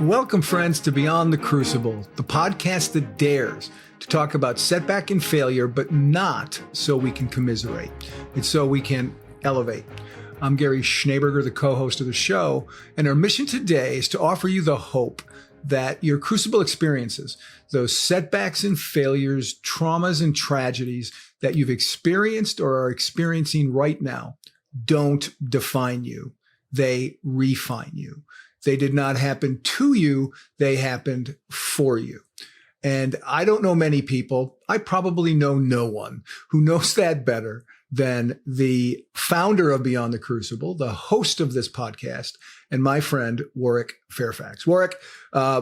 Welcome, friends, to Beyond the Crucible, the podcast that dares to talk about setback and failure, but not so we can commiserate. It's so we can elevate. I'm Gary Schneeberger, the co-host of the show, and our mission today is to offer you the hope that your crucible experiences, those setbacks and failures, traumas and tragedies that you've experienced or are experiencing right now, don't define you. They refine you. They did not happen to you. They happened for you. And I don't know many people. I probably know no one who knows that better than the founder of Beyond the Crucible, the host of this podcast, and my friend, Warwick Fairfax. Warwick,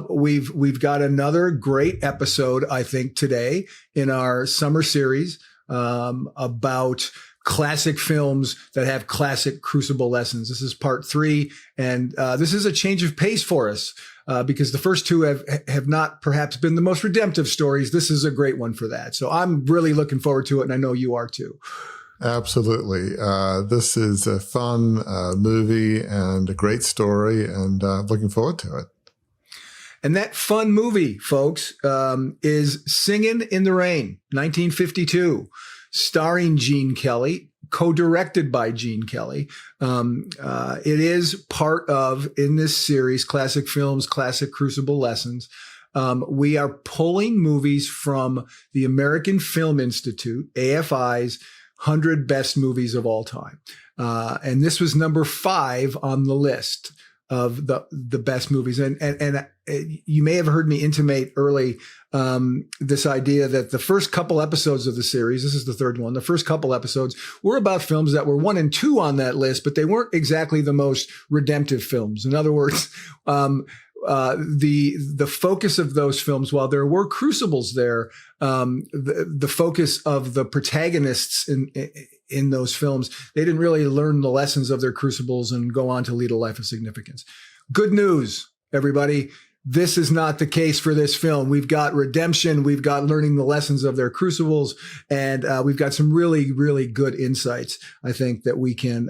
we've got another great episode, I think, today in our summer series about classic films that have classic crucible lessons. This is part 3, and this is a change of pace for us because the first 2 have not perhaps been the most redemptive stories. This is a great one for that. So I'm really looking forward to it, and I know you are too. Absolutely. This is a fun movie and a great story, and looking forward to it. And that fun movie, folks, is Singin' in the Rain, 1952. Starring Gene Kelly, co-directed by Gene Kelly. It is part of, in this series, Classic Films, Classic Crucible Lessons. We are pulling movies from the American Film Institute, AFI's 100 Best Movies of All Time. And this was number 5 on the list of the best movies. And you may have heard me intimate early this idea that the first couple episodes of the series, this is the 3rd one, the first couple episodes were about films that were 1 and 2 on that list, but they weren't exactly the most redemptive films. In other words, the focus of those films, while there were crucibles there, the focus of the protagonists in those films, they didn't really learn the lessons of their crucibles and go on to lead a life of significance. Good news, everybody. This is not the case for this film. We've got redemption. We've got learning the lessons of their crucibles. And we've got some really, really good insights, I think, that we can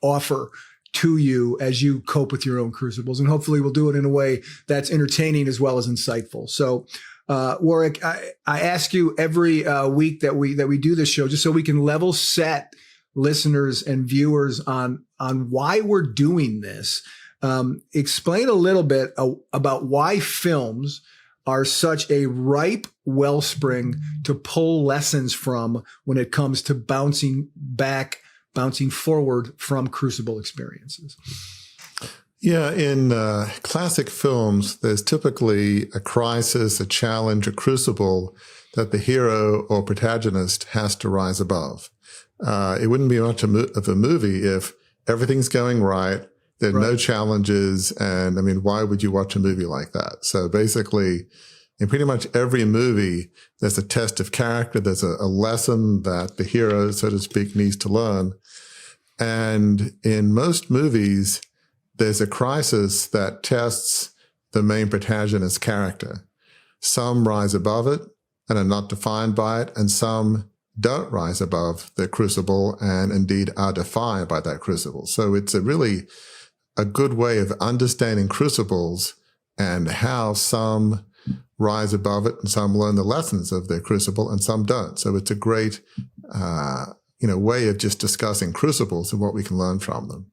offer to you as you cope with your own crucibles. And hopefully we'll do it in a way that's entertaining as well as insightful. So, Warwick, I ask you every week that we do this show, just so we can level set listeners and viewers on why we're doing this. Explain a little bit about why films are such a ripe wellspring to pull lessons from when it comes to bouncing forward from crucible experiences. Yeah, in classic films, there's typically a crisis, a challenge, a crucible that the hero or protagonist has to rise above. It wouldn't be much of a movie if everything's going right, there are no challenges, and I mean, why would you watch a movie like that? So basically, in pretty much every movie, there's a test of character, there's a lesson that the hero, so to speak, needs to learn. And in most movies, there's a crisis that tests the main protagonist's character. Some rise above it and are not defined by it, and some don't rise above the crucible and indeed are defined by that crucible. So it's a good way of understanding crucibles and how some rise above it and some learn the lessons of their crucible and some don't. So it's a great way of just discussing crucibles and what we can learn from them.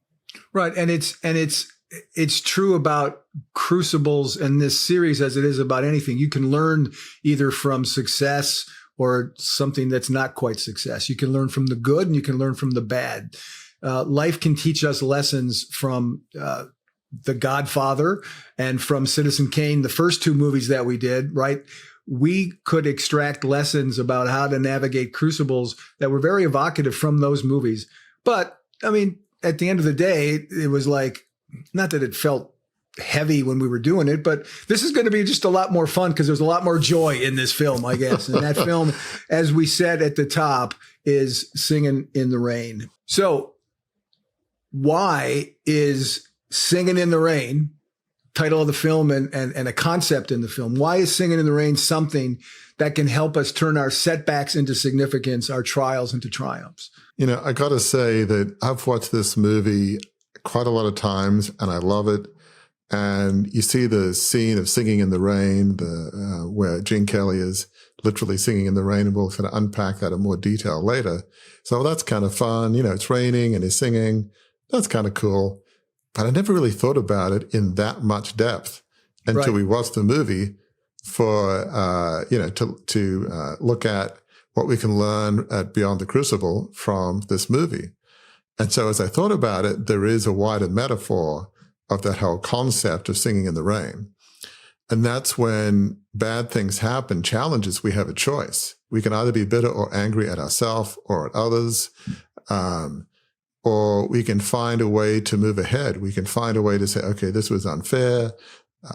Right. And it's true about crucibles in this series as it is about anything. You can learn either from success or something that's not quite success. You can learn from the good and you can learn from the bad. Life can teach us lessons from The Godfather and from Citizen Kane, the first 2 movies that we did, right? We could extract lessons about how to navigate crucibles that were very evocative from those movies. But, I mean, at the end of the day, it was like, not that it felt heavy when we were doing it, but this is going to be just a lot more fun because there's a lot more joy in this film, I guess. And that film, as we said at the top, is Singin' in the Rain. So why is Singin' in the Rain, title of the film and a concept in the film, why is Singin' in the Rain something that can help us turn our setbacks into significance, our trials into triumphs? You know, I got to say that I've watched this movie quite a lot of times and I love it. And you see the scene of Singing in the Rain, where Gene Kelly is literally singing in the rain, and we'll kind of unpack that in more detail later. So that's kind of fun. It's raining and he's singing. That's kind of cool. But I never really thought about it in that much depth until we watched the movie for, to look at what we can learn at Beyond the Crucible from this movie. And so as I thought about it, there is a wider metaphor of that whole concept of singing in the rain. And that's when bad things happen, challenges, we have a choice. We can either be bitter or angry at ourselves or at others, or we can find a way to move ahead. We can find a way to say, okay, this was unfair.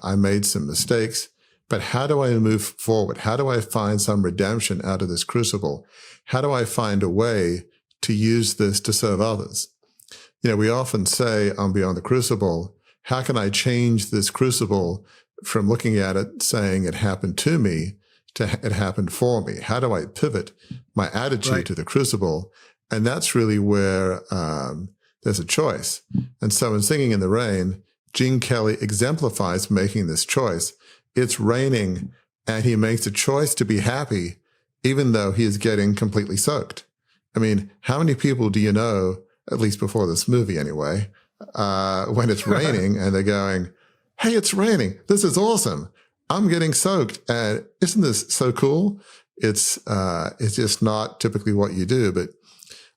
I made some mistakes, but how do I move forward? How do I find some redemption out of this crucible? How do I find a way to use this to serve others? We often say on Beyond the Crucible, how can I change this crucible from looking at it saying it happened to me to it happened for me? How do I pivot my attitude to the crucible? And that's really where there's a choice. And so in Singing in the Rain, Gene Kelly exemplifies making this choice. It's raining, and he makes a choice to be happy, even though he is getting completely soaked. I mean, how many people do you know, at least before this movie anyway, when it's raining and they're going, hey, it's raining. This is awesome. I'm getting soaked. And isn't this so cool? It's just not typically what you do. But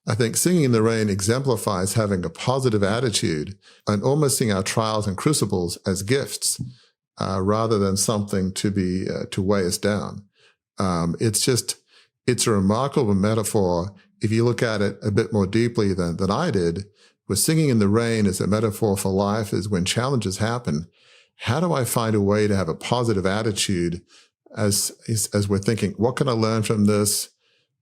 I think Singing in the Rain exemplifies having a positive attitude and almost seeing our trials and crucibles as gifts, rather than something to weigh us down. It's a remarkable metaphor. If you look at it a bit more deeply than I did, with Singing in the Rain as a metaphor for life is when challenges happen, how do I find a way to have a positive attitude as we're thinking, what can I learn from this?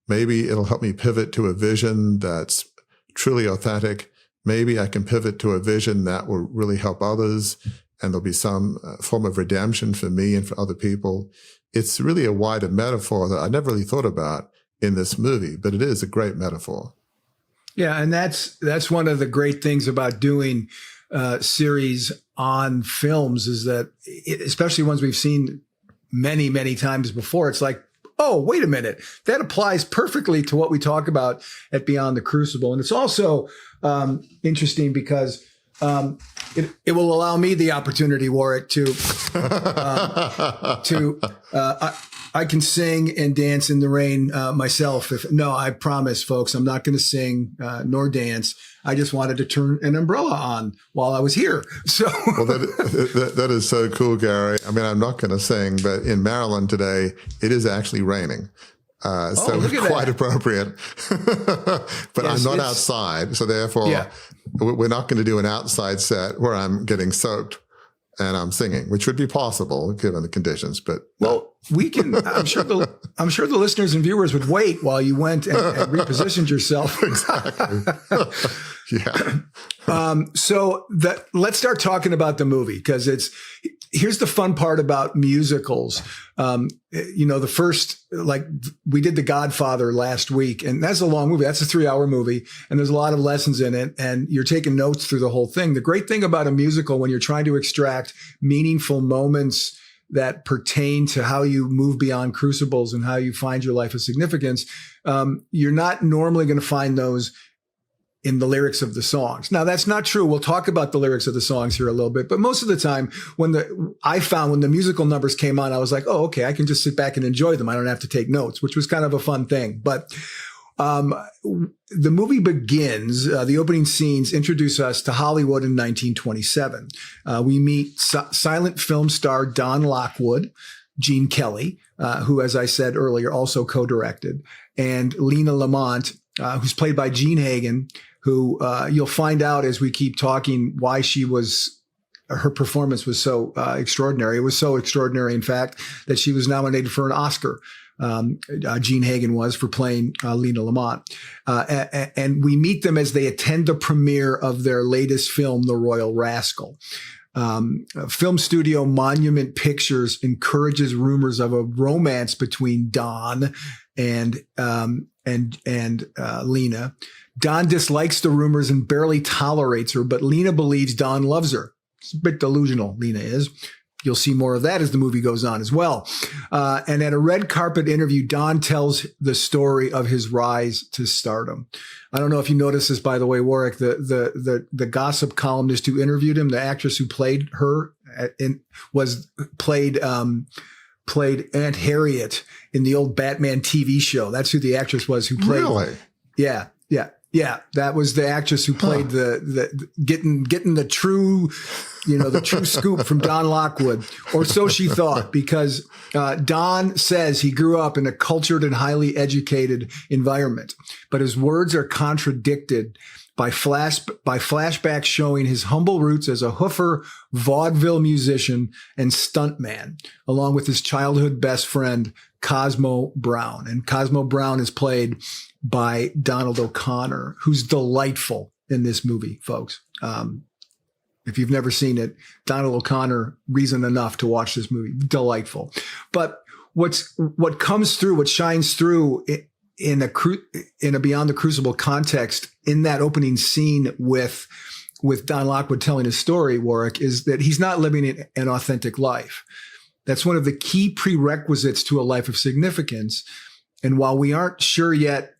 Maybe it'll help me pivot to a vision that's truly authentic. Maybe I can pivot to a vision that will really help others, and there'll be some form of redemption for me and for other people. It's really a wider metaphor that I never really thought about in this movie, but it is a great metaphor. Yeah, and that's one of the great things about doing series on films is that, especially ones we've seen many, many times before, it's like, oh, wait a minute, that applies perfectly to what we talk about at Beyond the Crucible. And it's also interesting because it will allow me the opportunity, Warwick, I can sing and dance in the rain myself. I promise, folks, I'm not going to sing nor dance. I just wanted to turn an umbrella on while I was here. So, well, that is so cool, Gary. I mean, I'm not going to sing, but in Maryland today, it is actually raining. So it's quite appropriate. But yes, I'm not outside, so therefore, we're not going to do an outside set where I'm getting soaked and I'm singing, which would be possible given the conditions. But we can. I'm sure the listeners and viewers would wait while you went and repositioned yourself. Exactly. Yeah. So let's start talking about the movie, because here's the fun part about musicals. The first, we did The Godfather last week, and that's a long movie. That's a 3-hour movie, and there's a lot of lessons in it, and you're taking notes through the whole thing. The great thing about a musical, when you're trying to extract meaningful moments that pertain to how you move beyond crucibles and how you find your life of significance, you're not normally going to find those in the lyrics of the songs. Now, that's not true. We'll talk about the lyrics of the songs here a little bit, but most of the time when the musical numbers came on, I was like, oh, okay, I can just sit back and enjoy them. I don't have to take notes, which was kind of a fun thing. But the movie begins, the opening scenes introduce us to Hollywood in 1927. We meet silent film star Don Lockwood, Gene Kelly, who, as I said earlier, also co-directed, and Lena Lamont, who's played by Jean Hagen, who you'll find out as we keep talking why her performance was so extraordinary. It was so extraordinary, in fact, that she was nominated for an Oscar. Jean Hagen was, for playing Lena Lamont. And we meet them as they attend the premiere of their latest film, The Royal Rascal. Film studio Monument Pictures encourages rumors of a romance between Don and Lena. Don dislikes the rumors and barely tolerates her, but Lena believes Don loves her. She's a bit delusional, Lena is. You'll see more of that as the movie goes on as well. And at a red carpet interview, Don tells the story of his rise to stardom. I don't know if you noticed this, by the way, Warwick, the gossip columnist who interviewed him, the actress who played her played Aunt Harriet in the old Batman TV show. That's who the actress was who played. Really? Yeah. That was the actress who played the getting the true, the true scoop from Don Lockwood, or so she thought, because Don says he grew up in a cultured and highly educated environment, but his words are contradicted by flashbacks showing his humble roots as a hoofer, vaudeville musician, and stuntman, along with his childhood best friend, Cosmo Brown. And Cosmo Brown is played by Donald O'Connor, who's delightful in this movie, folks. If you've never seen it, Donald O'Connor, reason enough to watch this movie. Delightful. But what shines through in a Beyond the Crucible context in that opening scene with Don Lockwood telling his story, Warwick, is that he's not living an authentic life. That's one of the key prerequisites to a life of significance. And while we aren't sure yet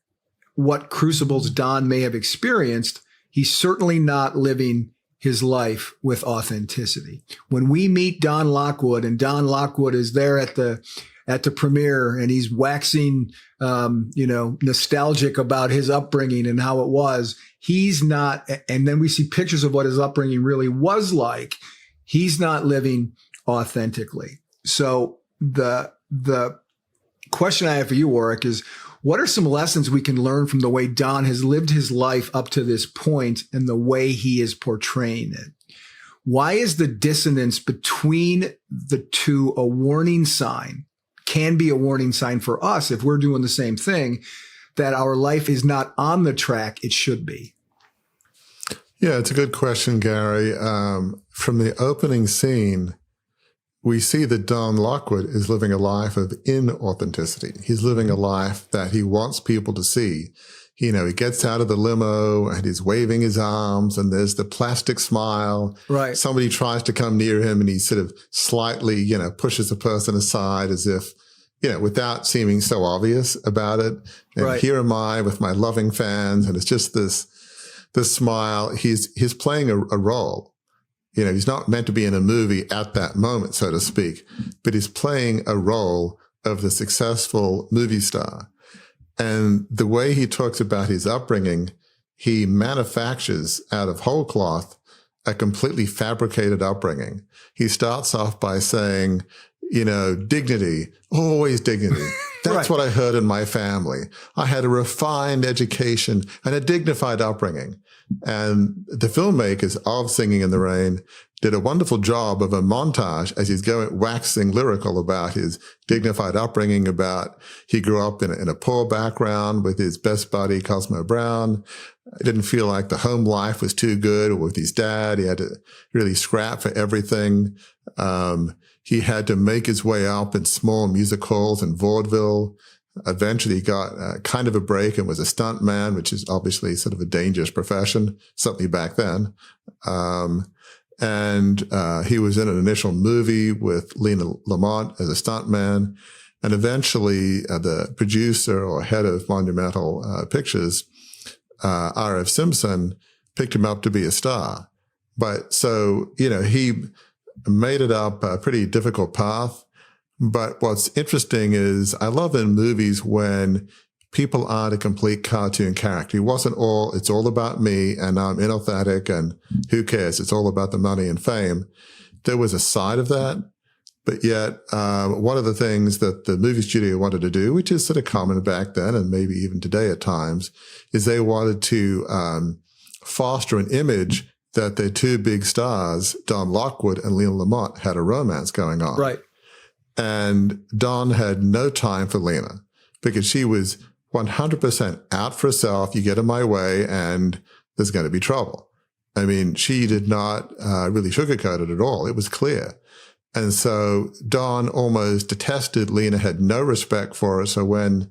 what crucibles Don may have experienced, he's certainly not living his life with authenticity. When we meet Don Lockwood, and Don Lockwood is there at the premiere, and he's waxing, nostalgic about his upbringing and how it was, he's not, and then we see pictures of what his upbringing really was like. He's not living authentically. So the question I have for you, Warwick, is what are some lessons we can learn from the way Don has lived his life up to this point and the way he is portraying it? Why is the dissonance between the two a warning sign, can be a warning sign for us if we're doing the same thing, that our life is not on the track it should be? Yeah, it's a good question, Gary. From the opening scene, we see that Don Lockwood is living a life of inauthenticity. He's living a life that he wants people to see. He gets out of the limo and he's waving his arms and there's the plastic smile. Right. Somebody tries to come near him and he sort of slightly, pushes the person aside as if, without seeming so obvious about it. And right. Here am I with my loving fans. And it's just this smile. He's playing a role. He's not meant to be in a movie at that moment, so to speak, but he's playing a role of the successful movie star. And the way he talks about his upbringing, he manufactures out of whole cloth a completely fabricated upbringing. He starts off by saying, dignity, always dignity. That's right. What I heard in my family. I had a refined education and a dignified upbringing. And the filmmakers of Singing in the Rain did a wonderful job of a montage as he's waxing lyrical about his dignified upbringing, about he grew up in a poor background with his best buddy, Cosmo Brown. It didn't feel like the home life was too good, or with his dad, he had to really scrap for everything. He had to make his way up in small music halls in vaudeville. Eventually he got kind of a break and was a stunt man, which is obviously sort of a dangerous profession, certainly back then. And he was in an initial movie with Lena Lamont as a stunt man. And eventually the producer or head of Monumental Pictures, R.F. Simpson, picked him up to be a star. But so, he made it up a pretty difficult path. But what's interesting is I love in movies when people aren't a complete cartoon character. It's all about me and I'm inauthentic and who cares? It's all about the money and fame. There was a side of that. But yet, one of the things that the movie studio wanted to do, which is sort of common back then and maybe even today at times, is they wanted to foster an image that their two big stars, Don Lockwood and Lena Lamont, had a romance going on. Right. And Don had no time for Lena because she was 100% out for herself. You get in my way and there's going to be trouble. I mean, she did not really sugarcoat it at all. It was clear. And so Don almost detested Lena, had no respect for her. So when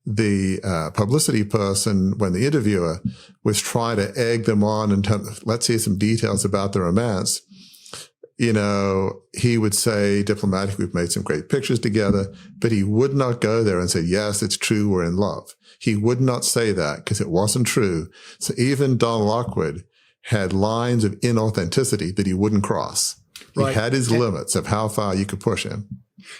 the publicity person, when the interviewer was trying to egg them on and let's hear some details about the romance, he would say diplomatically, we've made some great pictures together, but he would not go there and say, yes, it's true, we're in love. He would not say that because it wasn't true. So even Don Lockwood had lines of inauthenticity that he wouldn't cross. Right. He had his limits of how far you could push him.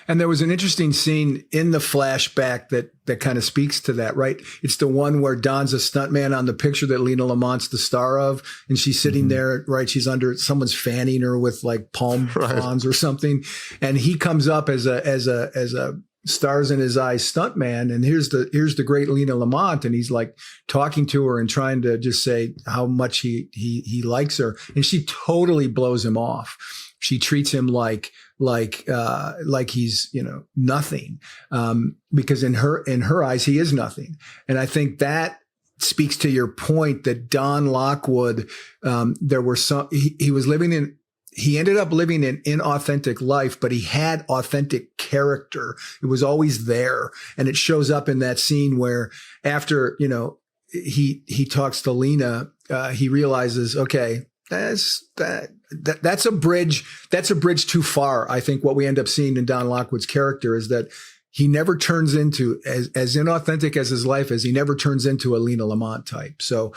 And there was an interesting scene in the flashback that kind of speaks to that, right? It's the one where Don's a stuntman on the picture that Lena Lamont's the star of. And she's sitting there, right? She's someone's fanning her with like palm fronds or something. And he comes up as a stars in his eyes stuntman. And here's the great Lena Lamont. And he's like talking to her and trying to just say how much he likes her. And she totally blows him off. She treats him like he's, nothing. Because in her eyes, he is nothing. And I think that speaks to your point that Don Lockwood, he ended up living an inauthentic life, but he had authentic character. It was always there. And it shows up in that scene where after, he talks to Lena, he realizes, okay, that's a bridge too far. I think what we end up seeing in Don Lockwood's character is that he never turns into as inauthentic as his life is. He never turns into a Lena Lamont type. So,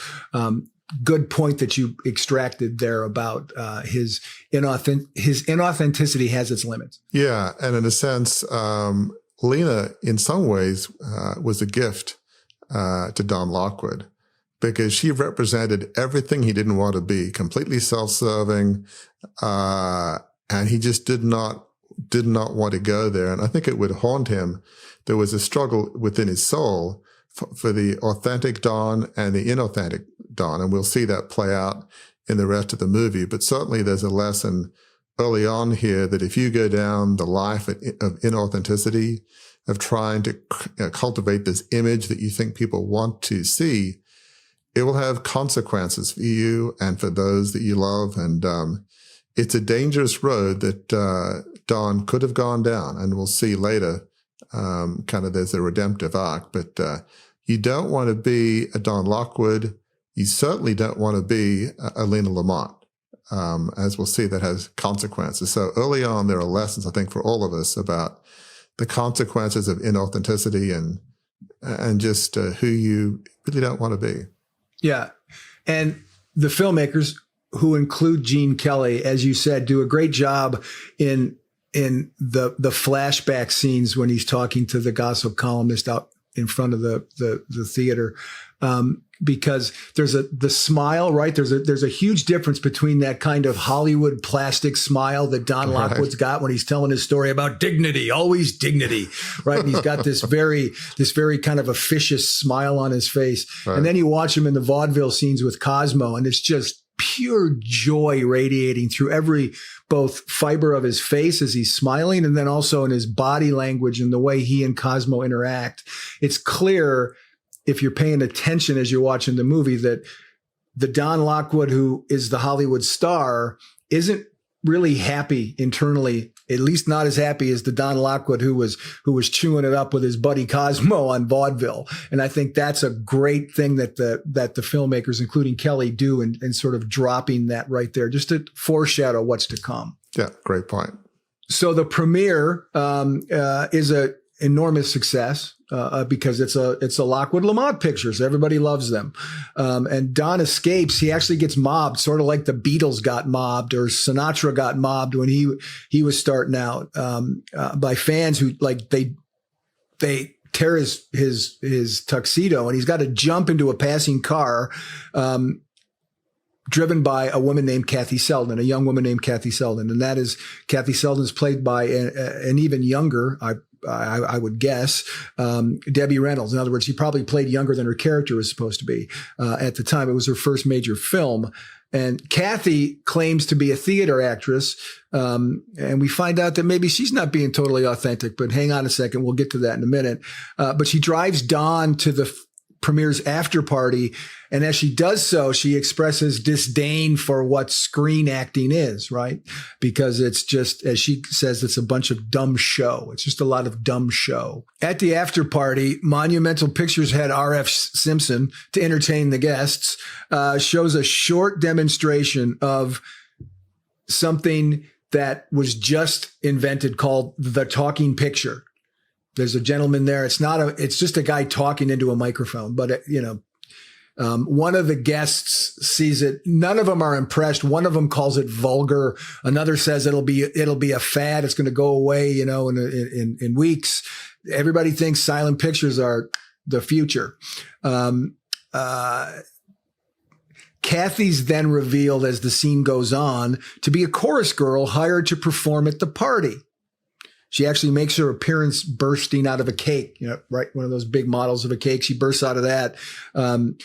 good point that you extracted there about his inauthenticity has its limits. Yeah, and in a sense, Lena, in some ways, was a gift to Don Lockwood because she represented everything he didn't want to be, completely self-serving, and he just did not want to go there. And I think it would haunt him. There was a struggle within his soul for the authentic Don and the inauthentic Don. And we'll see that play out in the rest of the movie. But certainly there's a lesson early on here that if you go down the life of inauthenticity, of trying to cultivate this image that you think people want to see, it will have consequences for you and for those that you love. And it's a dangerous road that Don could have gone down. And we'll see later, kind of there's a redemptive arc. But you don't want to be a Don Lockwood. You certainly don't want to be a Lena Lamont. As we'll see, that has consequences. So early on, there are lessons, I think, for all of us about the consequences of inauthenticity and just who you really don't want to be. Yeah. And the filmmakers, who include Gene Kelly, as you said, do a great job in the flashback scenes when he's talking to the gossip columnist out in front of the theater. Because there's the smile, right? There's a huge difference between that kind of Hollywood plastic smile that Don Lockwood's got when he's telling his story about dignity, always dignity, right? And he's got this very kind of officious smile on his face. Right. And then you watch him in the vaudeville scenes with Cosmo, and it's just pure joy radiating through every both fiber of his face as he's smiling, and then also in his body language and the way he and Cosmo interact. It's clear, if you're paying attention as you're watching the movie, that the Don Lockwood who is the Hollywood star isn't really happy internally, at least not as happy as the Don Lockwood who was chewing it up with his buddy Cosmo on vaudeville. And I think that's a great thing that the filmmakers, including Kelly, do and sort of dropping that right there, just to foreshadow what's to come. Yeah, great point. So the premiere is a enormous success because it's a Lockwood Lamont picture, so everybody loves them. And Don escapes. He actually gets mobbed, sort of like the Beatles got mobbed or Sinatra got mobbed when he was starting out by fans who they tear his tuxedo, and he's got to jump into a passing car. Driven by a woman named Kathy Selden, a young woman named Kathy Selden. And that is, Kathy Selden is played by an even younger, I would guess, Debbie Reynolds. In other words, she probably played younger than her character was supposed to be at the time. It was her first major film. And Kathy claims to be a theater actress. And we find out that maybe she's not being totally authentic, but hang on a second. We'll get to that in a minute. But she drives Don to the premiere's after party. And as she does so, she expresses disdain for what screen acting is, right? Because it's just, as she says, it's a bunch of dumb show. It's just a lot of dumb show. At the after party, Monumental Pictures head R.F. Simpson, to entertain the guests, shows a short demonstration of something that was just invented called the talking picture. There's a gentleman there. It's just a guy talking into a microphone, but one of the guests sees it. None of them are impressed. One of them calls it vulgar. Another says it'll be a fad. It's going to go away, in weeks. Everybody thinks silent pictures are the future. Kathy's then revealed as the scene goes on to be a chorus girl hired to perform at the party. She actually makes her appearance bursting out of a cake, right? One of those big models of a cake. She bursts out of that,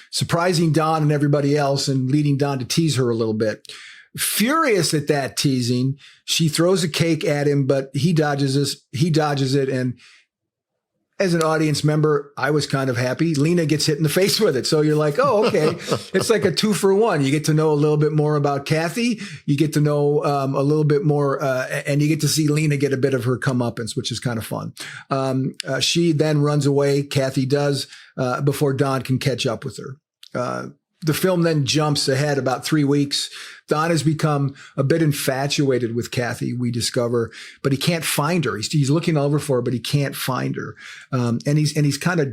surprising Don and everybody else and leading Don to tease her a little bit. Furious at that teasing, she throws a cake at him, but he dodges it. And as an audience member, I was kind of happy. Lena gets hit in the face with it. So you're like, oh, okay. It's like a 2-for-1. You get to know a little bit more about Kathy. You get to know a little bit more, and you get to see Lena get a bit of her comeuppance, which is kind of fun. She then runs away. Kathy does, before Don can catch up with her. The film then jumps ahead about 3 weeks. Don has become a bit infatuated with Kathy, we discover, but he can't find her. He's looking all over for her, but he can't find her. And he's kind of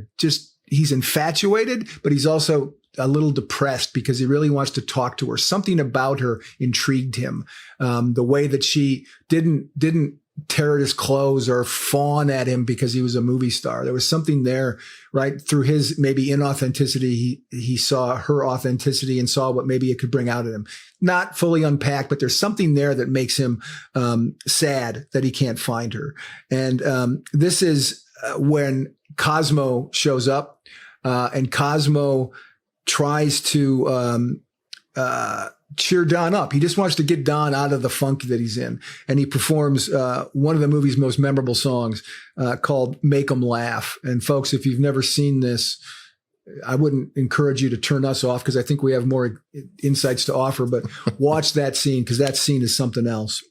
he's infatuated, but he's also a little depressed because he really wants to talk to her. Something about her intrigued him. The way that she didn't tear at his clothes or fawn at him because he was a movie star. There was something there, right? Through his maybe inauthenticity, he saw her authenticity and saw what maybe it could bring out of him. Not fully unpacked, but there's something there that makes him sad that he can't find her. And this is when Cosmo shows up, and Cosmo tries to cheer Don up. He just wants to get Don out of the funk that he's in. And he performs one of the movie's most memorable songs called Make 'Em Laugh. And folks, if you've never seen this, I wouldn't encourage you to turn us off because I think we have more insights to offer, but watch that scene because that scene is something else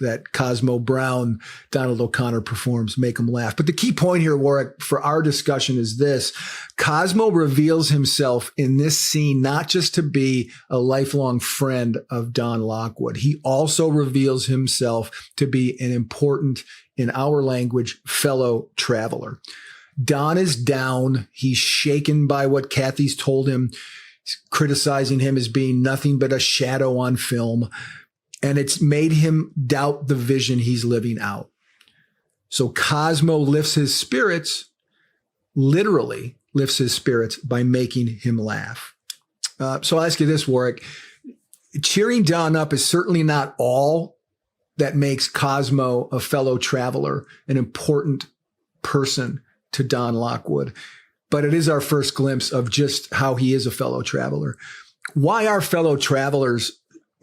that Cosmo Brown, Donald O'Connor performs, Make 'Em Laugh. But the key point here, Warwick, for our discussion is this. Cosmo reveals himself in this scene not just to be a lifelong friend of Don Lockwood. He also reveals himself to be an important, in our language, fellow traveler. Don is down. He's shaken by what Kathy's told him, criticizing him as being nothing but a shadow on film. And it's made him doubt the vision he's living out. So Cosmo lifts his spirits, literally lifts his spirits by making him laugh. So I'll ask you this, Warwick. Cheering Don up is certainly not all that makes Cosmo a fellow traveler, an important person to Don Lockwood. But it is our first glimpse of just how he is a fellow traveler. Why are fellow travelers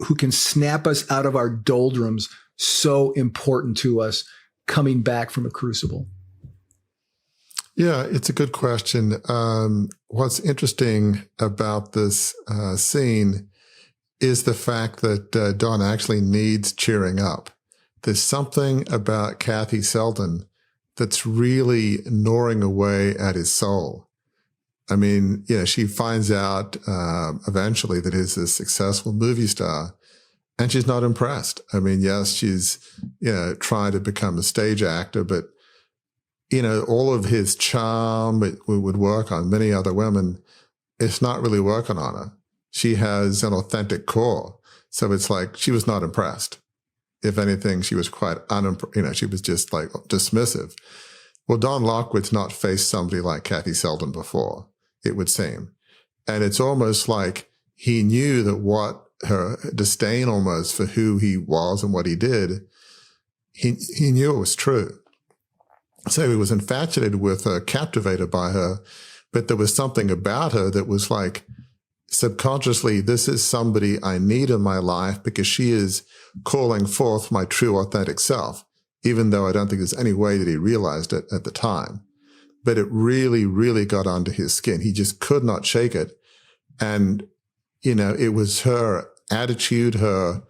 who can snap us out of our doldrums so important to us coming back from a crucible? Yeah, it's a good question. What's interesting about this scene is the fact that Don actually needs cheering up. There's something about Kathy Selden that's really gnawing away at his soul. I mean, she finds out eventually that he's a successful movie star, and she's not impressed. I mean, yes, she's trying to become a stage actor, but all of his charm would work on many other women. It's not really working on her. She has an authentic core, so it's like she was not impressed. If anything, she was quite she was just like dismissive. Well, Don Lockwood's not faced somebody like Kathy Selden before, it would seem. And it's almost like he knew that what her disdain almost for who he was and what he did, he knew it was true. So he was infatuated with her, captivated by her, but there was something about her that was like, subconsciously, this is somebody I need in my life because she is calling forth my true authentic self, even though I don't think there's any way that he realized it at the time. But it really, really got under his skin. He just could not shake it. And, it was her attitude, her,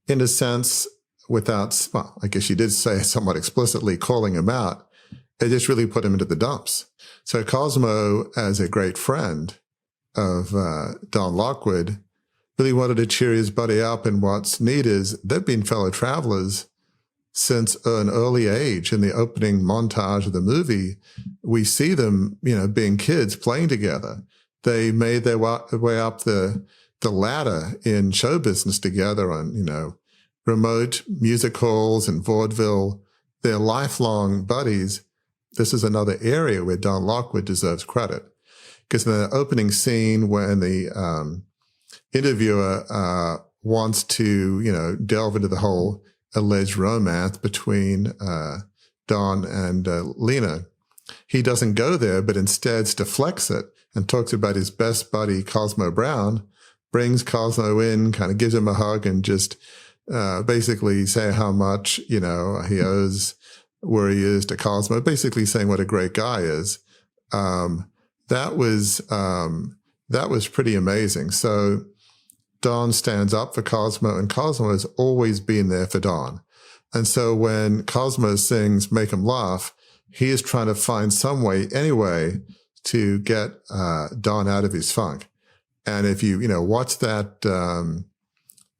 in a sense, without, well, I guess she did say somewhat explicitly calling him out, it just really put him into the dumps. So Cosmo, as a great friend of Don Lockwood, really wanted to cheer his buddy up. And what's neat is they've been fellow travelers since an early age. In the opening montage of the movie, we see them, being kids playing together. They made their way up the ladder in show business together on, remote music halls and vaudeville. They're lifelong buddies. This is another area where Don Lockwood deserves credit. Because in the opening scene, when the interviewer wants to, delve into the whole alleged romance between Don and Lena, he doesn't go there, but instead deflects it and talks about his best buddy, Cosmo Brown, brings Cosmo in, kind of gives him a hug, and just basically say how much, he owes where he is to Cosmo, basically saying what a great guy is. That was pretty amazing. So Don stands up for Cosmo, and Cosmo has always been there for Don. And so when Cosmo sings Make 'Em Laugh, he is trying to find some way, anyway, to get Don out of his funk. And if you, watch that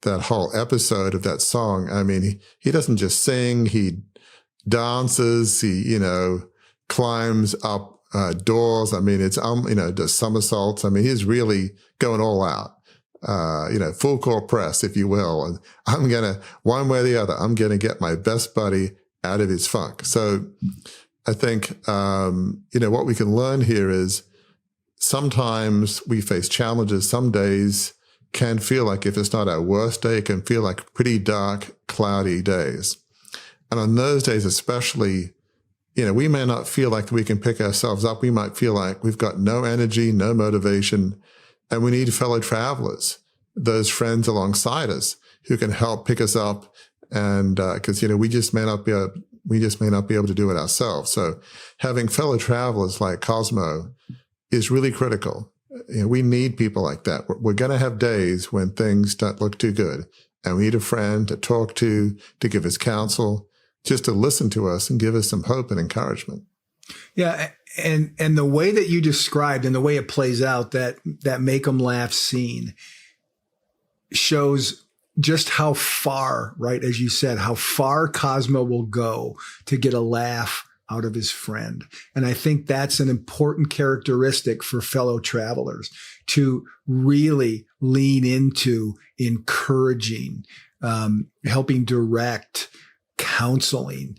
whole episode of that song, I mean, he doesn't just sing, he dances, he, climbs up doors. I mean, it's, does somersaults. I mean, he's really going all out, full court press, if you will. And I'm going to, one way or the other, I'm going to get my best buddy out of his funk. So I think, what we can learn here is sometimes we face challenges. Some days can feel like, if it's not our worst day, it can feel like pretty dark, cloudy days. And on those days especially, we may not feel like we can pick ourselves up. We might feel like we've got no energy, no motivation, and we need fellow travelers, those friends alongside us who can help pick us up. And because we just may not be able to do it ourselves. So having fellow travelers like Cosmo is really critical. We need people like that. We're going to have days when things don't look too good, and we need a friend to talk to give us counsel, just to listen to us and give us some hope and encouragement. Yeah. And the way that you described and the way it plays out, that Make 'Em Laugh scene shows just how far, right, as you said, how far Cosmo will go to get a laugh out of his friend. And I think that's an important characteristic for fellow travelers, to really lean into encouraging, helping direct, counseling,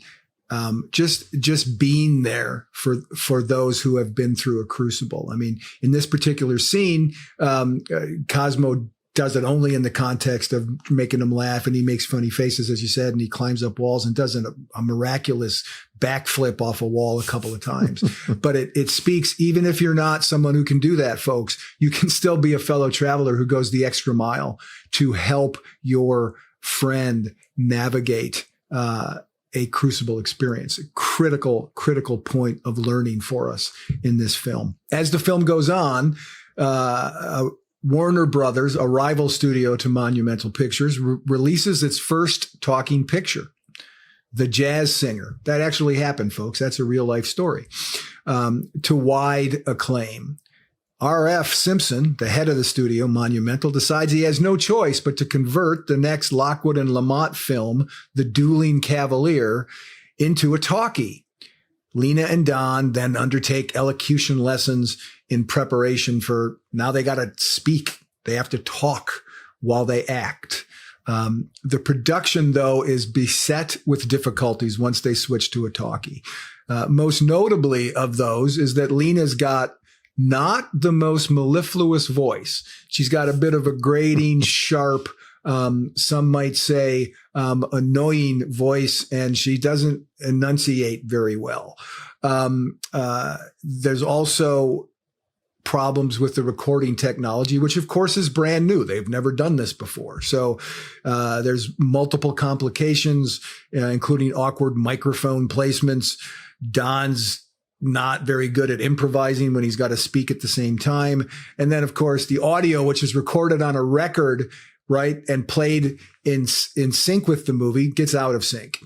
just being there for those who have been through a crucible. I mean, in this particular scene, Cosmo does it only in the context of making him laugh, and he makes funny faces, as you said, and he climbs up walls and does a miraculous backflip off a wall a couple of times. But it speaks, even if you're not someone who can do that, folks, you can still be a fellow traveler who goes the extra mile to help your friend navigate a crucible experience, a critical point of learning for us in this film. As the film goes on, Warner Brothers, a rival studio to Monumental Pictures, releases its first talking picture, The Jazz Singer. That actually happened, folks. That's a real life story, to wide acclaim. R.F. Simpson, the head of the studio, Monumental, decides he has no choice but to convert the next Lockwood and Lamont film, The Dueling Cavalier, into a talkie. Lena and Don then undertake elocution lessons in preparation for, now they got to speak. They have to talk while they act. The production, though, is beset with difficulties once they switch to a talkie. Most notably of those is that Lena's got not the most mellifluous voice. She's got a bit of a grating, sharp, some might say annoying voice, and she doesn't enunciate very well. There's also problems with the recording technology, which of course is brand new. They've never done this before. So there's multiple complications, including awkward microphone placements. Don's not very good at improvising when he's got to speak at the same time. And then, of course, the audio, which is recorded on a record, right, and played in sync with the movie, gets out of sync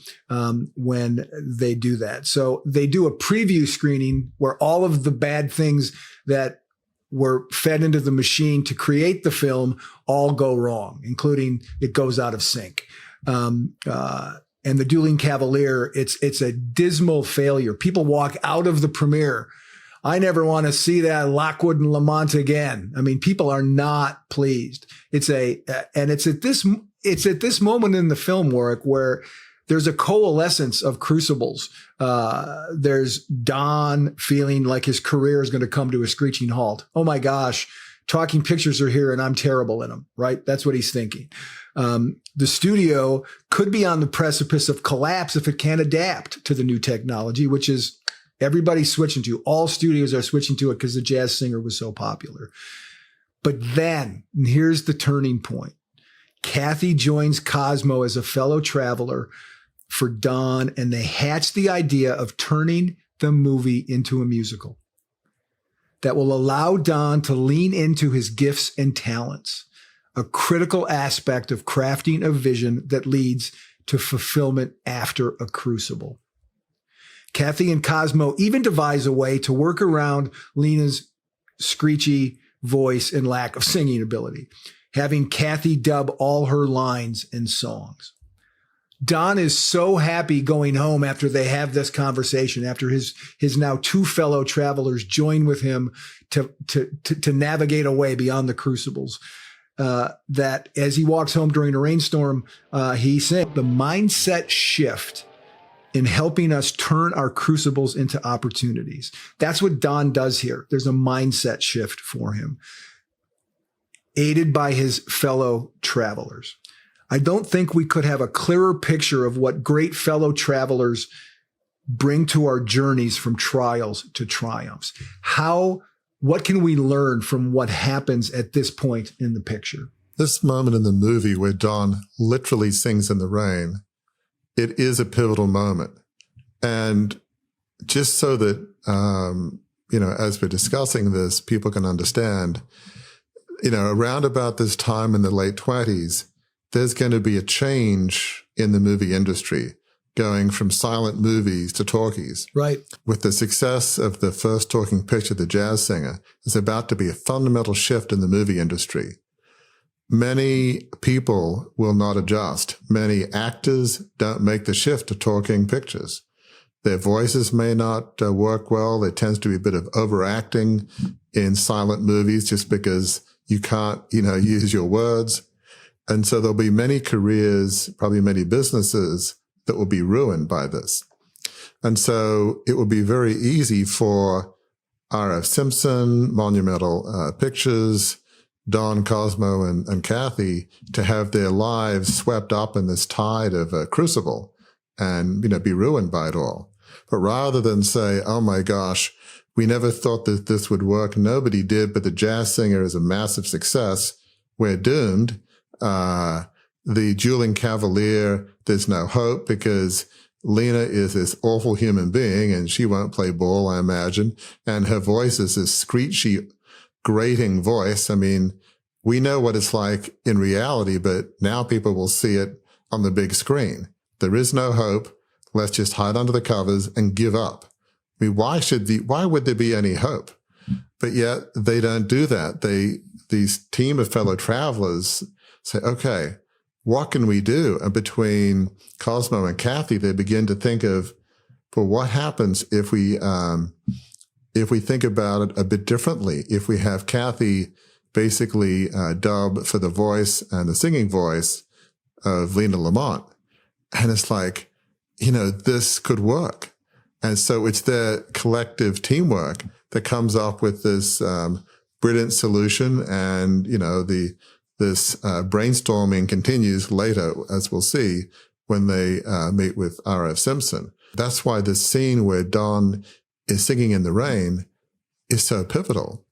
when they do that. So they do a preview screening where all of the bad things that were fed into the machine to create the film all go wrong, including it goes out of sync. And the Dueling Cavalier, it's a dismal failure. People walk out of the premiere. I never want to see that Lockwood and Lamont again. I mean, people are not pleased. It's at this moment in the film, Warwick, where there's a coalescence of crucibles. There's Don feeling like his career is going to come to a screeching halt. Oh my gosh, talking pictures are here and I'm terrible in them, right? That's what he's thinking. The studio could be on the precipice of collapse if it can't adapt to the new technology, which is everybody's switching to. All studios are switching to it because the Jazz Singer was so popular. But then, and here's the turning point. Kathy joins Cosmo as a fellow traveler for Don, and they hatch the idea of turning the movie into a musical that will allow Don to lean into his gifts and talents, a critical aspect of crafting a vision that leads to fulfillment after a crucible. Kathy and Cosmo even devise a way to work around Lena's screechy voice and lack of singing ability, having Kathy dub all her lines and songs. Don is so happy going home after they have this conversation, after his now two fellow travelers join with him to navigate away beyond the crucibles. That as he walks home during a rainstorm, he sings. The mindset shift in helping us turn our crucibles into opportunities. That's what Don does here. There's a mindset shift for him, aided by his fellow travelers. I don't think we could have a clearer picture of what great fellow travelers bring to our journeys from trials to triumphs. What can we learn from what happens at this point in the picture? This moment in the movie where Don literally sings in the rain, it is a pivotal moment. And just so that, as we're discussing this, people can understand, around about this time in the late 20s, there's going to be a change in the movie industry, going from silent movies to talkies. Right. With the success of the first talking picture, The Jazz Singer, there's about to be a fundamental shift in the movie industry. Many people will not adjust. Many actors don't make the shift to talking pictures. Their voices may not work well. There tends to be a bit of overacting in silent movies just because you can't, use your words. And so there'll be many careers, probably many businesses that will be ruined by this. And so it will be very easy for R.F. Simpson, Monumental Pictures, Don, Cosmo, and Kathy to have their lives swept up in this tide of a crucible and, be ruined by it all. But rather than say, oh my gosh, we never thought that this would work. Nobody did, but The Jazz Singer is a massive success. We're doomed. The Dueling Cavalier, there's no hope because Lena is this awful human being and she won't play ball, I imagine. And her voice is this screechy, grating voice. I mean, we know what it's like in reality, but now people will see it on the big screen. There is no hope. Let's just hide under the covers and give up. I mean, why would there be any hope? But yet they don't do that. These team of fellow travelers say, okay, what can we do? And between Cosmo and Kathy, they begin to think of, well, what happens if we think about it a bit differently? If we have Kathy basically dub for the voice and the singing voice of Lena Lamont. And it's like, this could work. And so it's their collective teamwork that comes up with this brilliant solution. And, this brainstorming continues later, as we'll see, when they meet with R.F. Simpson. That's why the scene where Don is singing in the rain is so pivotal.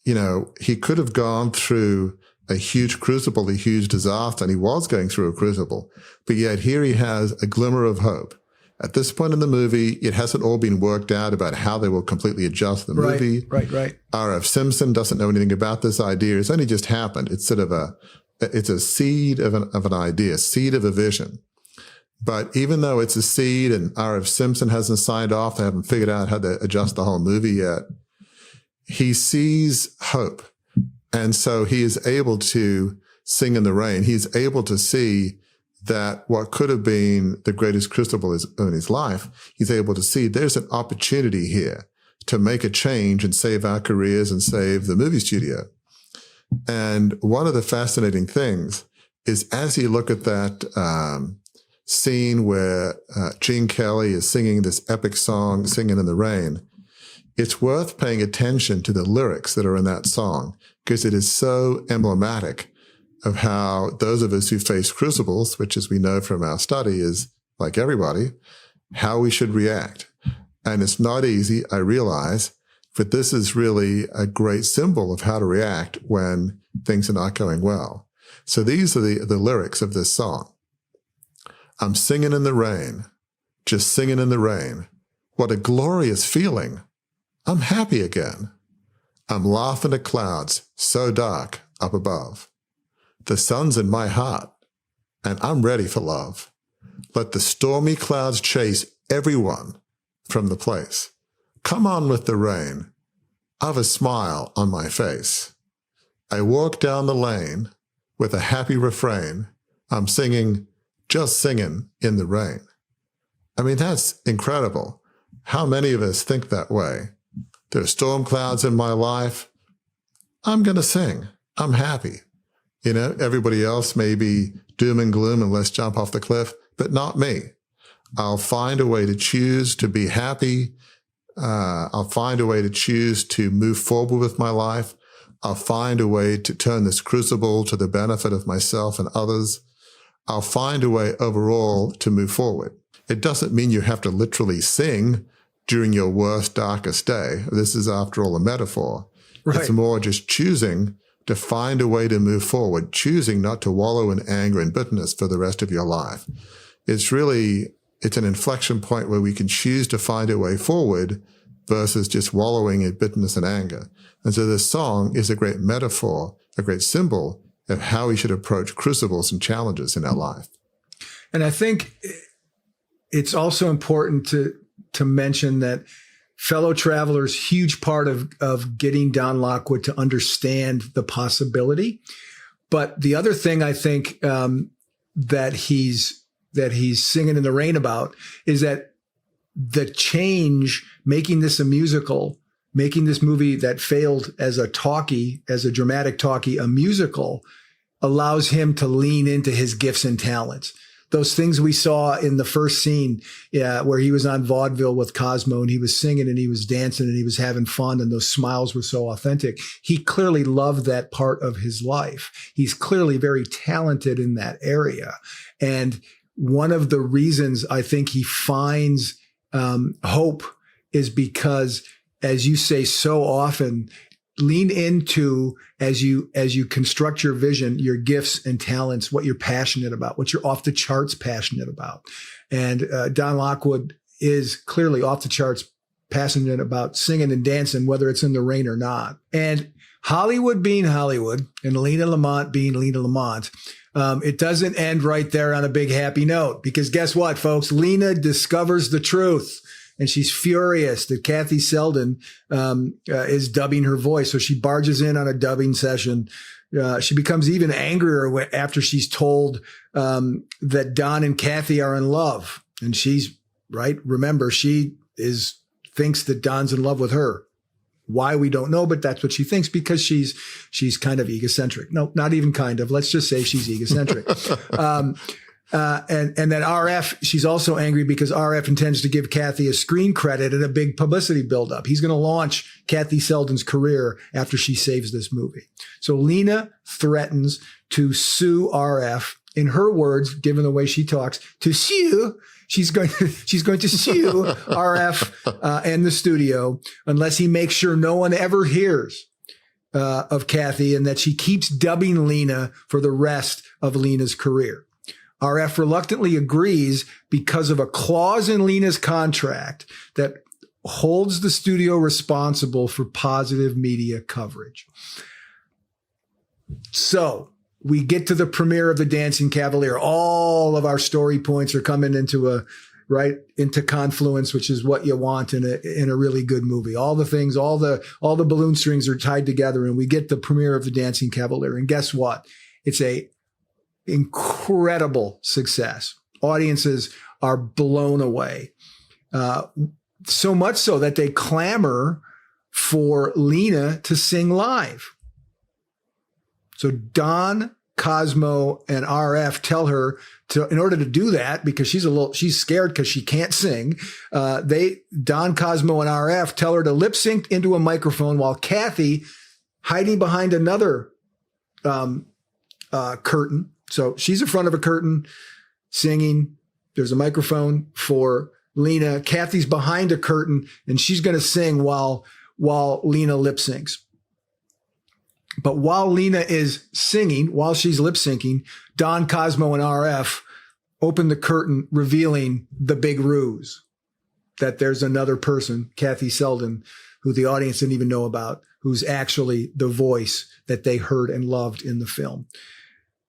He could have gone through a huge crucible, a huge disaster, and he was going through a crucible. But yet here he has a glimmer of hope. At this point in the movie, it hasn't all been worked out about how they will completely adjust the movie. Right. R.F. Simpson doesn't know anything about this idea. It's only just happened. It's sort of it's a seed of an idea, seed of a vision. But even though it's a seed and R.F. Simpson hasn't signed off, they haven't figured out how to adjust the whole movie yet, he sees hope. And so he is able to sing in the rain. He's able to see that what could have been the greatest crucible in his life, he's able to see there's an opportunity here to make a change and save our careers and save the movie studio. And one of the fascinating things is as you look at that scene where Gene Kelly is singing this epic song, Singin' in the Rain, it's worth paying attention to the lyrics that are in that song because it is so emblematic of how those of us who face crucibles, which as we know from our study is like everybody, how we should react. And it's not easy, I realize, but this is really a great symbol of how to react when things are not going well. So these are the lyrics of this song. I'm singing in the rain, just singing in the rain. What a glorious feeling. I'm happy again. I'm laughing at clouds so dark up above. The sun's in my heart, and I'm ready for love. Let the stormy clouds chase everyone from the place. Come on with the rain. I've a smile on my face. I walk down the lane with a happy refrain. I'm singing, just singing in the rain. I mean, that's incredible. How many of us think that way? There are storm clouds in my life. I'm going to sing. I'm happy. You know, everybody else may be doom and gloom and let's jump off the cliff, but not me. I'll find a way to choose to be happy. I'll find a way to choose to move forward with my life. I'll find a way to turn this crucible to the benefit of myself and others. I'll find a way overall to move forward. It doesn't mean you have to literally sing during your worst, darkest day. This is, after all, a metaphor. Right. It's more just choosing to find a way to move forward, choosing not to wallow in anger and bitterness for the rest of your life. It's an inflection point where we can choose to find a way forward versus just wallowing in bitterness and anger. And so this song is a great metaphor, a great symbol of how we should approach crucibles and challenges in our life. And I think it's also important to mention that fellow travelers, huge part of getting Don Lockwood to understand the possibility. But the other thing I think that he's singing in the rain about is that the change, making this a musical, making this movie that failed as a dramatic talkie, a musical, allows him to lean into his gifts and talents. Those things we saw in the first scene, where he was on vaudeville with Cosmo and he was singing and he was dancing and he was having fun and those smiles were so authentic. He clearly loved that part of his life. He's clearly very talented in that area. And one of the reasons I think he finds hope is because, as you say so often, lean into, as you construct your vision, your gifts and talents, what you're passionate about, what you're off the charts passionate about. And Don Lockwood is clearly off the charts passionate about singing and dancing, whether it's in the rain or not. And Hollywood being Hollywood and Lena Lamont being Lena Lamont, it doesn't end right there on a big happy note, because guess what, folks? Lena discovers the truth. And she's furious that Kathy Selden is dubbing her voice. So she barges in on a dubbing session. She becomes even angrier after she's told that Don and Kathy are in love. And she's, right, remember, she thinks that Don's in love with her. Why, we don't know, but that's what she thinks, because she's kind of egocentric. No, not even kind of. Let's just say she's egocentric. And then RF, she's also angry because RF intends to give Kathy a screen credit and a big publicity buildup. He's going to launch Kathy Selden's career after she saves this movie. So Lena threatens to sue RF. In her words, given the way she talks, to sue. She's going to sue RF and the studio unless he makes sure no one ever hears of Kathy, and that she keeps dubbing Lena for the rest of Lena's career. RF reluctantly agrees because of a clause in Lena's contract that holds the studio responsible for positive media coverage. So we get to the premiere of The Dancing Cavalier. All of our story points are coming into a right into confluence, which is what you want in a really good movie. All the things, all the balloon strings are tied together, and we get the premiere of The Dancing Cavalier. And guess what? It's a incredible success. Audiences are blown away. So much so that they clamor for Lena to sing live. So Don, Cosmo, and RF tell her in order to do that, because she's scared because she can't sing. Don, Cosmo, and RF tell her to lip sync into a microphone while Kathy, hiding behind another curtain. So she's in front of a curtain singing. There's a microphone for Lena. Kathy's behind a curtain, and she's going to sing while Lena lip syncs. But while Lena is singing, while she's lip syncing, Don, Cosmo, and RF open the curtain, revealing the big ruse that there's another person, Kathy Selden, who the audience didn't even know about, who's actually the voice that they heard and loved in the film.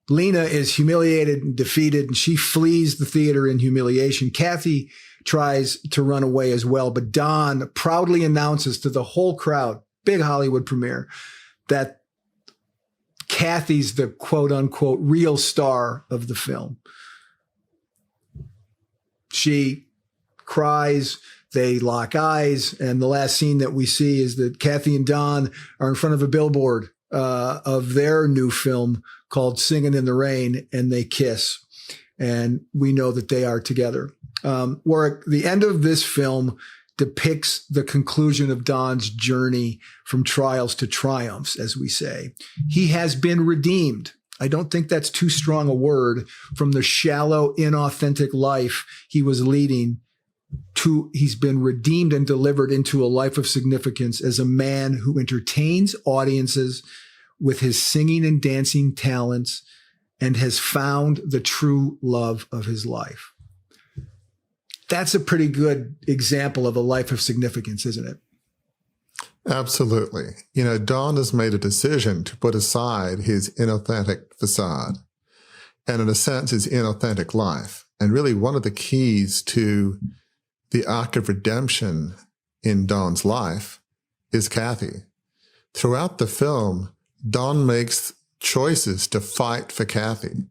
Lena is humiliated and defeated, and she flees the theater in humiliation. Kathy tries to run away as well, but Don proudly announces to the whole crowd, big Hollywood premiere, that Kathy's the quote unquote real star of the film. She cries, they lock eyes, and the last scene that we see is that Kathy and Don are in front of a billboard of their new film called Singin' in the Rain, and they kiss. And we know that they are together. Warwick, the end of this film depicts the conclusion of Don's journey from trials to triumphs, as we say. He has been redeemed. I don't think that's too strong a word, from the shallow, inauthentic life he was leading to he's been redeemed and delivered into a life of significance as a man who entertains audiences with his singing and dancing talents and has found the true love of his life. That's a pretty good example of a life of significance, isn't it? Absolutely. You know, Don has made a decision to put aside his inauthentic facade and, in a sense, his inauthentic life. And really, one of the keys to the arc of redemption in Don's life is Kathy. Throughout the film, Don makes choices to fight for Kathy.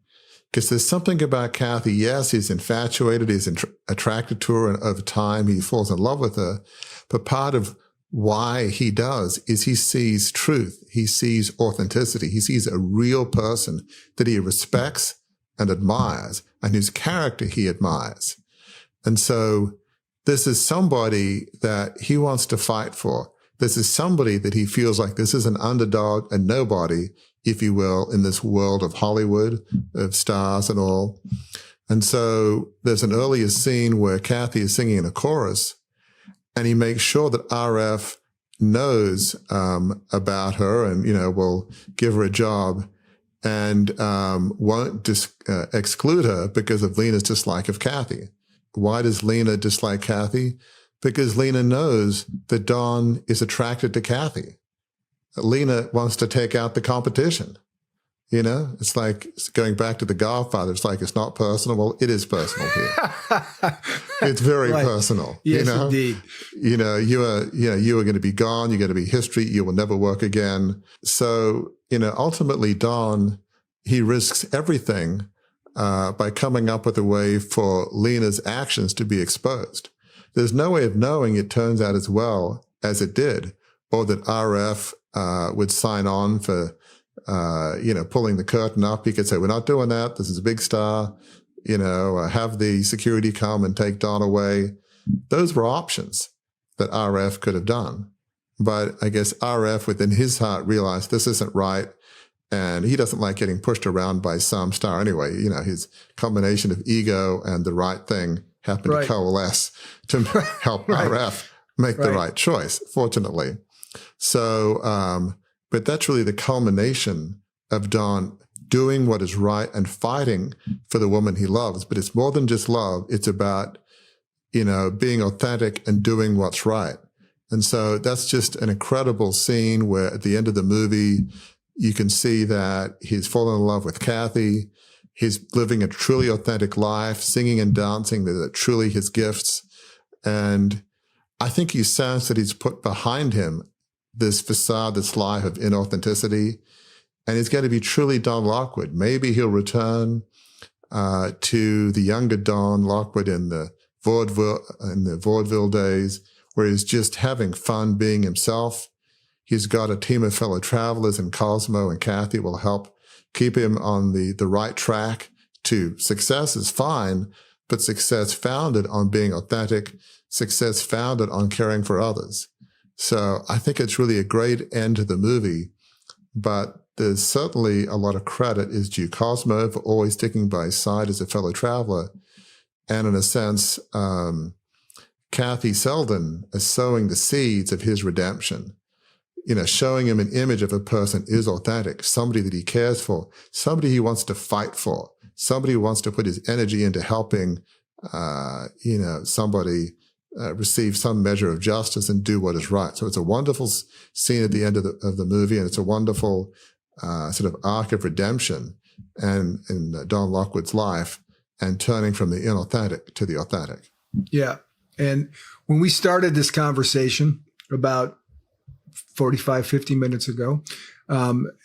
Because there's something about Kathy. Yes, he's infatuated, he's attracted to her, and over time he falls in love with her. But part of why he does is he sees truth. He sees authenticity. He sees a real person that he respects and admires, and whose character he admires. And so this is somebody that he wants to fight for. This is somebody that he feels like this is an underdog, a nobody, if you will, in this world of Hollywood, of stars and all. And so there's an earlier scene where Kathy is singing in a chorus, and he makes sure that RF knows about her and, will give her a job and won't exclude her because of Lena's dislike of Kathy. Why does Lena dislike Kathy? Because Lena knows that Don is attracted to Kathy. Lena wants to take out the competition. It's like going back to The Godfather. It's like, it's not personal. Well, it is personal here. It's very personal. Yes, indeed. You are going to be gone. You're going to be history. You will never work again. So, ultimately Don, he risks everything by coming up with a way for Lena's actions to be exposed. There's no way of knowing it turns out as well as it did, or that RF would sign on for, pulling the curtain up. He could say, we're not doing that. This is a big star, have the security come and take Don away. Those were options that RF could have done. But I guess RF within his heart realized this isn't right. And he doesn't like getting pushed around by some star anyway. His combination of ego and the right thing happened to coalesce to help RF make the right choice, fortunately. So, but that's really the culmination of Don doing what is right and fighting for the woman he loves. But it's more than just love. It's about, being authentic and doing what's right. And so that's just an incredible scene where at the end of the movie, you can see that he's fallen in love with Kathy. He's living a truly authentic life, singing and dancing that are truly his gifts. And I think you sense that he's put behind him this facade, this life of inauthenticity, and he's going to be truly Don Lockwood. Maybe he'll return to the younger Don Lockwood in the vaudeville days, where he's just having fun being himself. He's got a team of fellow travelers, and Cosmo and Kathy will help keep him on the right track to success is fine, but success founded on being authentic, success founded on caring for others. So I think it's really a great end to the movie, but there's certainly a lot of credit is due Cosmo for always sticking by his side as a fellow traveler. And in a sense, Kathy Selden is sowing the seeds of his redemption, showing him an image of a person is authentic, somebody that he cares for, somebody he wants to fight for, somebody who wants to put his energy into helping, somebody receive some measure of justice and do what is right. So it's a wonderful scene at the end of the movie, and it's a wonderful sort of arc of redemption and in Don Lockwood's life, and turning from the inauthentic to the authentic. Yeah. And when we started this conversation about 45, 50 minutes ago,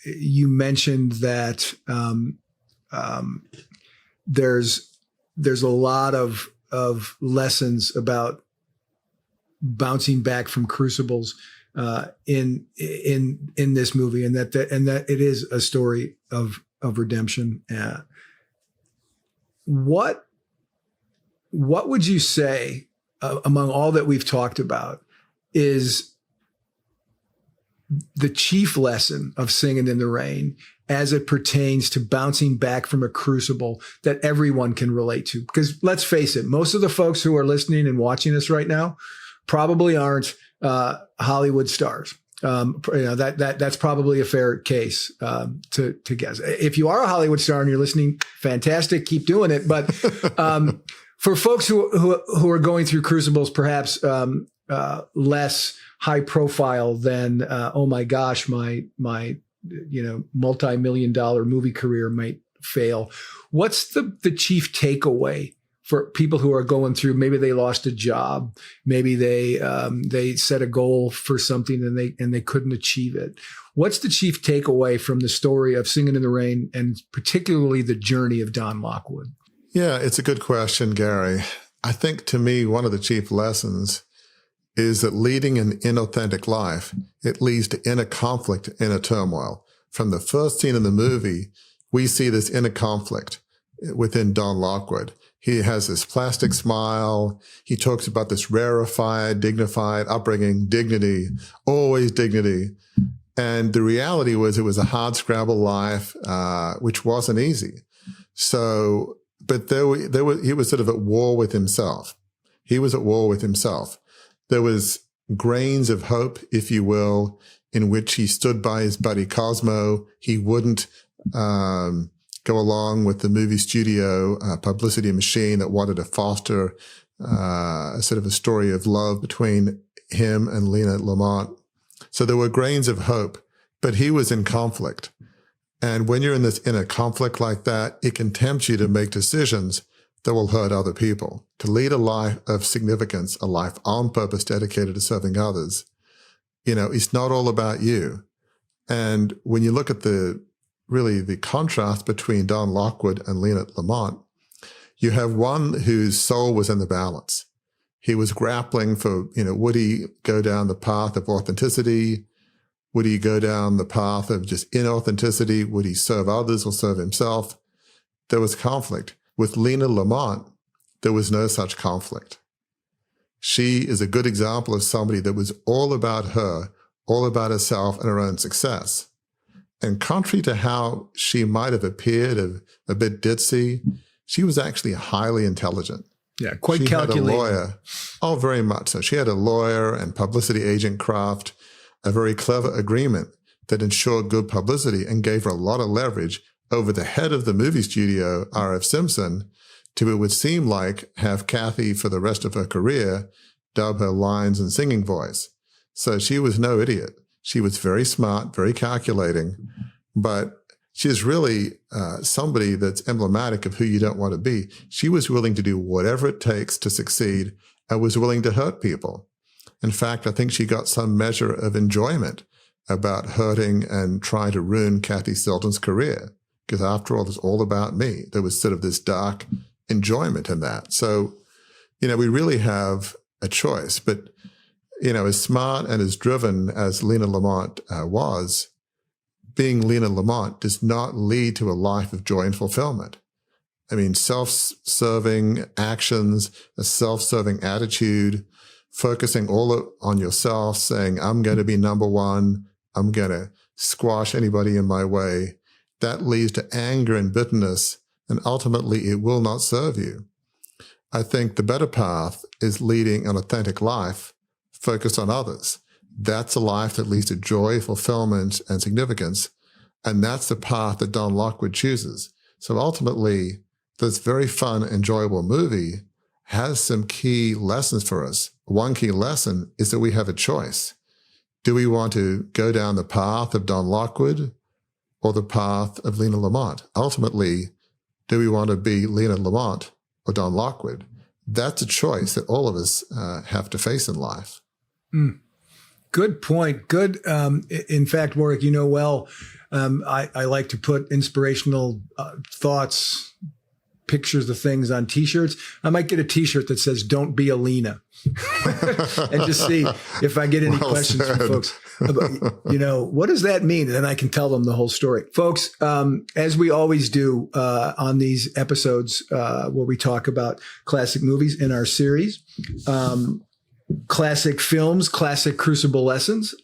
you mentioned that there's a lot of lessons about bouncing back from crucibles in this movie, and that it is a story of redemption. What would you say among all that we've talked about is the chief lesson of Singin' in the Rain as it pertains to bouncing back from a crucible that everyone can relate to? Because let's face it, most of the folks who are listening and watching us right now probably aren't Hollywood stars. That's probably a fair case to guess. If you are a Hollywood star and you're listening, fantastic, keep doing it. But for folks who are going through crucibles, perhaps less high profile than oh my gosh, my multi-million-dollar movie career might fail. What's the chief takeaway for people who are going through? Maybe they lost a job, maybe they set a goal for something and they couldn't achieve it. What's the chief takeaway from the story of Singin' in the Rain, and particularly the journey of Don Lockwood? Yeah, it's a good question, Gary. I think to me, one of the chief lessons is that leading an inauthentic life, it leads to inner conflict, inner turmoil. From the first scene in the movie, we see this inner conflict within Don Lockwood. He has this plastic smile. He talks about this rarefied, dignified upbringing, dignity, always dignity. And the reality was it was a hard scrabble life, which wasn't easy. So, but he was sort of at war with himself. He was at war with himself. There was grains of hope, if you will, in which he stood by his buddy Cosmo. He wouldn't go along with the movie studio publicity machine that wanted to foster sort of a story of love between him and Lena Lamont. So there were grains of hope, but he was in conflict. And when you're in a conflict like that, it can tempt you to make decisions that will hurt other people. To lead a life of significance, a life on purpose dedicated to serving others, it's not all about you. And when you look at the contrast between Don Lockwood and Lena Lamont, you have one whose soul was in the balance. He was grappling for, would he go down the path of authenticity? Would he go down the path of just inauthenticity? Would he serve others or serve himself? There was conflict. With Lena Lamont, there was no such conflict. She is a good example of somebody that was all about her, all about herself and her own success. And contrary to how she might have appeared a bit ditzy, she was actually highly intelligent. Yeah, quite calculated. She had a lawyer. Oh, very much so. She had a lawyer and publicity agent craft a very clever agreement that ensured good publicity and gave her a lot of leverage over the head of the movie studio, R.F. Simpson, to, it would seem like, have Kathy for the rest of her career dub her lines and singing voice. So she was no idiot. She was very smart, very calculating, but she's really somebody that's emblematic of who you don't want to be. She was willing to do whatever it takes to succeed and was willing to hurt people. In fact, I think she got some measure of enjoyment about hurting and trying to ruin Kathy Selden's career, because after all, it's all about me. There was sort of this dark enjoyment in that. So, we really have a choice. But, as smart and as driven as Lena Lamont was, being Lena Lamont does not lead to a life of joy and fulfillment. I mean, self-serving actions, a self-serving attitude, focusing all on yourself, saying, I'm going to be number one, I'm going to squash anybody in my way, that leads to anger and bitterness, and ultimately it will not serve you. I think the better path is leading an authentic life focused on others. That's a life that leads to joy, fulfillment, and significance. And that's the path that Don Lockwood chooses. So ultimately, this very fun, enjoyable movie has some key lessons for us. One key lesson is that we have a choice. Do we want to go down the path of Don Lockwood or the path of Lena Lamont? Ultimately, do we want to be Lena Lamont or Don Lockwood? That's a choice that all of us have to face in life. Good point. Good. In fact, Warwick, I like to put inspirational thoughts, pictures of things on T-shirts. I might get a T-shirt that says, "Don't be a Lena," and just see if I get any questions from folks about, what does that mean? And then I can tell them the whole story. Folks, as we always do on these episodes where we talk about classic movies in our series, classic films, classic Crucible lessons,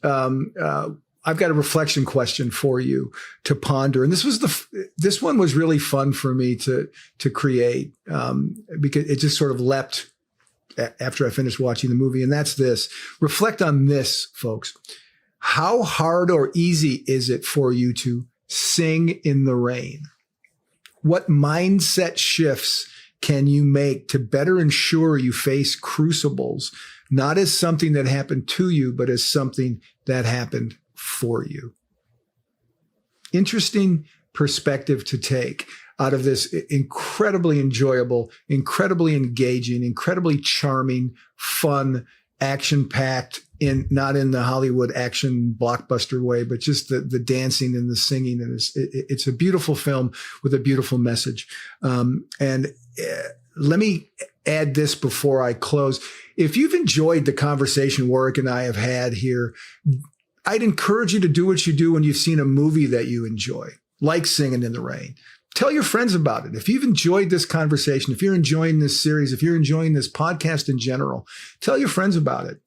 I've got a reflection question for you to ponder. And this one was really fun for me to create, because it just sort of leapt after I finished watching the movie. And that's this. Reflect on this, folks. How hard or easy is it for you to sing in the rain? What mindset shifts can you make to better ensure you face crucibles, not as something that happened to you, but as something that happened for you? Interesting perspective to take out of this incredibly enjoyable, incredibly engaging, incredibly charming, fun, action-packed, not in the Hollywood action blockbuster way, but just the dancing and the singing. And it's a beautiful film with a beautiful message. Let me add this before I close. If you've enjoyed the conversation Warwick and I have had here, I'd encourage you to do what you do when you've seen a movie that you enjoy, like Singin' in the Rain. Tell your friends about it. If you've enjoyed this conversation, if you're enjoying this series, if you're enjoying this podcast in general, tell your friends about it.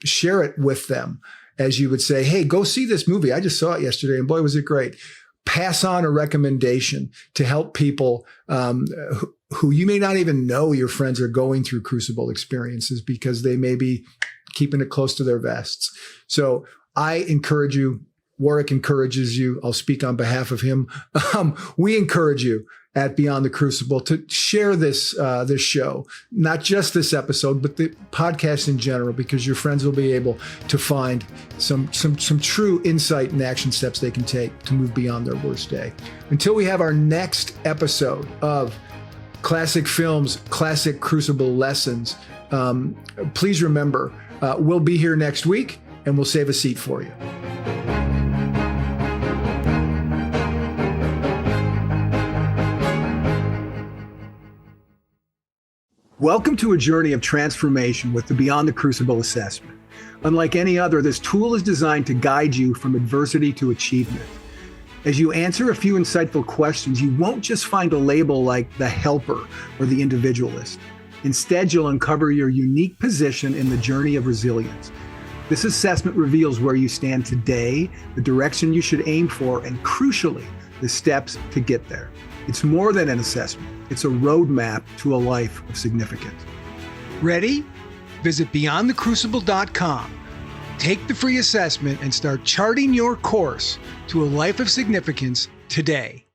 Share it with them, as you would say, hey, go see this movie. I just saw it yesterday and boy, was it great. Pass on a recommendation to help people who you may not even know your friends are going through crucible experiences because they may be keeping it close to their vests. So I encourage you. Warwick encourages you. I'll speak on behalf of him. We encourage you at Beyond the Crucible to share this show, not just this episode, but the podcast in general, because your friends will be able to find some true insight and action steps they can take to move beyond their worst day. Until we have our next episode of Classic Films, Classic Crucible Lessons, please remember, we'll be here next week and we'll save a seat for you. Welcome to a journey of transformation with the Beyond the Crucible assessment. Unlike any other, this tool is designed to guide you from adversity to achievement. As you answer a few insightful questions, you won't just find a label like the helper or the individualist. Instead, you'll uncover your unique position in the journey of resilience. This assessment reveals where you stand today, the direction you should aim for, and crucially, the steps to get there. It's more than an assessment. It's a roadmap to a life of significance. Ready? Visit beyondthecrucible.com. Take the free assessment and start charting your course to a life of significance today.